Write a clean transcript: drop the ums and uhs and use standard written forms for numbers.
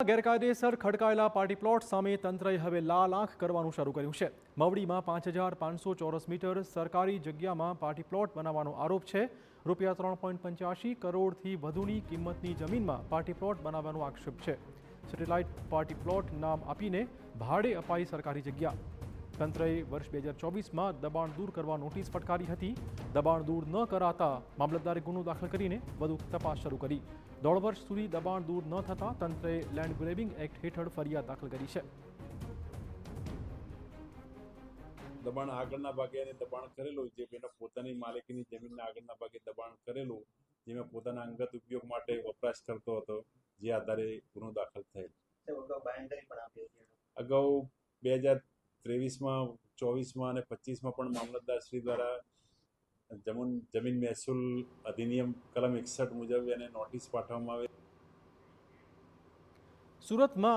ગેરકાયદેસર ખડકાયેલા party plot સામે તંત્રએ હવે લાલ આંખ કરવાનું શરૂ કર્યું છે। મવડીમાં 5,500 ચોરસ મીટર સરકારી જગ્યામાં પાર્ટી પ્લોટ બનાવવાનો આરોપ છે। રૂપિયા 3.85 કરોડથી વધુની કિંમતની જમીનમાં પાર્ટી પ્લોટ બનાવવાનો આક્ષેપ છે। સેટેલાઇટ પાર્ટી પ્લોટ નામ આપીને ભાડે અપાઈ સરકારી જગ્યા। તંત્રએ વર્ષ 2024માં દબાણ દૂર કરવા નોટિસ ફટકારી હતી। દબાણ દૂર ન કરાતા મામલતદારે ગુનો દાખલ કરીને વધુ તપાસ શરૂ કરી। 1.5 વર્ષ સુધી દબાણ દૂર ન થતા તંત્રએ લેન્ડ ગ્રેબિંગ એક્ટ હેઠળ ફરિયાદ દાખલ કરી છે। દબાણ આગળના ભાગે એને દબાણ કરેલું, જે એના પોતાની માલિકીની જમીનના આગળના ભાગે દબાણ કરેલું, જે મેં પોતાના અંગત ઉપયોગ માટે વપરાશ કરતો હતો, જે આધારે ગુનો દાખલ થયેલ। અગાઉ 2023માં, 24માં અને 25માં પણ મામલતદાર શ્રી દ્વારા જમીન મહેસૂલ અધિનિયમ કલમ 61 મુજબ એને નોટિસ પાઠવવામાં આવે। સુરતમાં